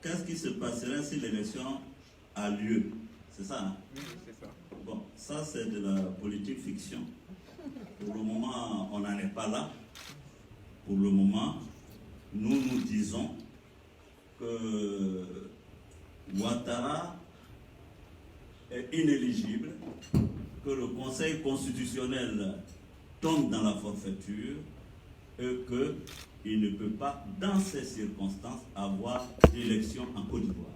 qu'est-ce qui se passerait si l'élection a lieu? C'est ça, hein? Oui, c'est ça. Bon, ça c'est de la politique fiction. Pour le moment, on n'en est pas là. Pour le moment, nous disons que Ouattara est inéligible, que le Conseil constitutionnel tombe dans la forfaiture et qu'il ne peut pas, dans ces circonstances, avoir d'élection en Côte d'Ivoire.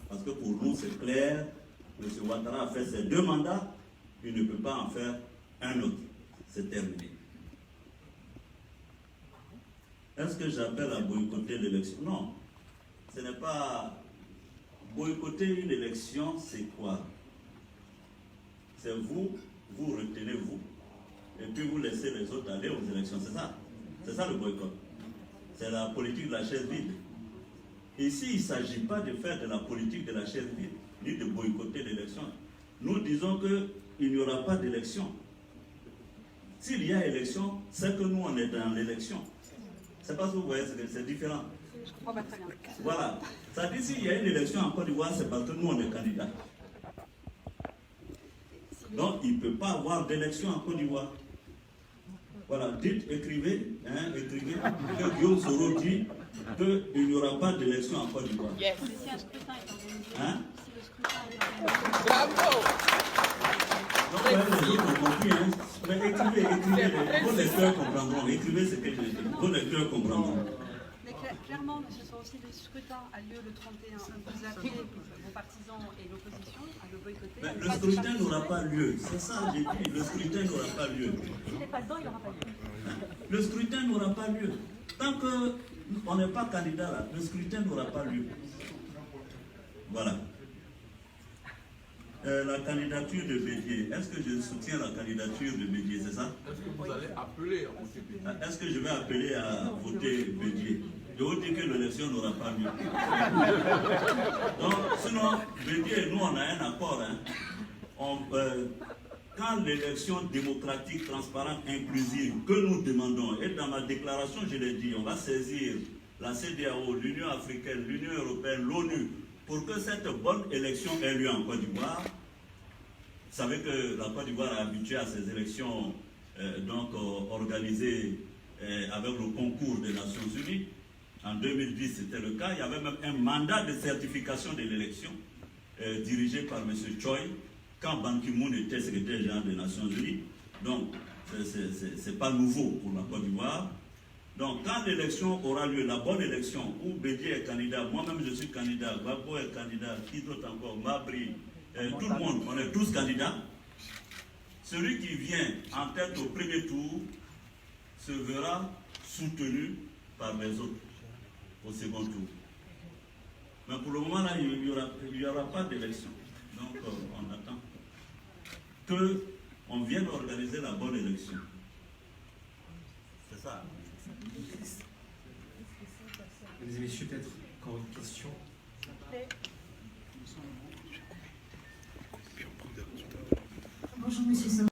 Parce que pour nous, c'est clair, M. Ouattara a fait ses 2 mandats, il ne peut pas en faire un autre. C'est terminé. Est-ce que j'appelle à boycotter l'élection? Non. Ce n'est pas... Boycotter une élection, c'est quoi? C'est vous retenez vous, et puis vous laissez les autres aller aux élections. C'est ça. C'est ça le boycott. C'est la politique de la chaise vide. Ici, il ne s'agit pas de faire de la politique de la chaise vide, ni de boycotter l'élection. Nous disons qu'il n'y aura pas d'élection. S'il y a élection, c'est que nous, on est dans l'élection. C'est parce que vous voyez, c'est différent. Je comprends pas très bien. Voilà. Ça dit s'il y a une élection en Côte d'Ivoire, c'est parce que nous, on est candidats. Donc, il ne peut pas avoir d'élection en Côte d'Ivoire. Voilà, dites, écrivez, que Guillaume Soro dit qu'il n'y aura pas d'élection en Côte d'Ivoire. Yes. Si un scrutin est organisé, Hein? si le scrutin est organisé. Bravo! Donc, les autres ont compris, hein? Mais écrivez, vos lecteurs comprendront. Écrivez ce que je dis. Vos lecteurs comprendront. Mais clairement, M. Sorossi, le scrutin a lieu le 31. Vous appelez vos partisans et l'opposition à le boycotter. Mais le scrutin n'aura pas lieu. C'est ça, j'ai dit. Le scrutin n'aura pas lieu. S'il n'est pas dedans, il n'aura pas lieu. Le scrutin n'aura pas lieu. Tant qu'on n'est pas candidat là, le scrutin n'aura pas lieu. Voilà. La candidature de Bédié, est-ce que je soutiens la candidature de Bédié, c'est ça? Est-ce que vous allez appeler à voter Bédié? Est-ce que je vais appeler à voter Bédié? Je vous dis que l'élection n'aura pas lieu. Donc, sinon, Bédié, nous on a un accord. Hein. Quand l'élection démocratique, transparente, inclusive que nous demandons, et dans ma déclaration je l'ai dit, on va saisir la CEDEAO, l'Union africaine, l'Union européenne, l'ONU, pour que cette bonne élection ait lieu en Côte d'Ivoire. Vous savez que la Côte d'Ivoire est habituée à ces élections organisées avec le concours des Nations Unies. En 2010, c'était le cas. Il y avait même un mandat de certification de l'élection dirigé par M. Choi, quand Ban Ki-moon était secrétaire général des Nations Unies. Donc, ce n'est pas nouveau pour la Côte d'Ivoire. Donc, quand l'élection aura lieu, la bonne élection, où Bédié est candidat, moi-même je suis candidat, Gbagbo est candidat, qui d'autre encore, Mabri, tout le monde, on est tous candidats. Celui qui vient en tête au premier tour se verra soutenu par les autres au second tour. Mais pour le moment, là, il n'y aura pas d'élection. Donc, on attend qu'on vienne organiser la bonne élection. C'est ça. Mesdames et messieurs, peut-être encore une question. Bonjour Monsieur Sam.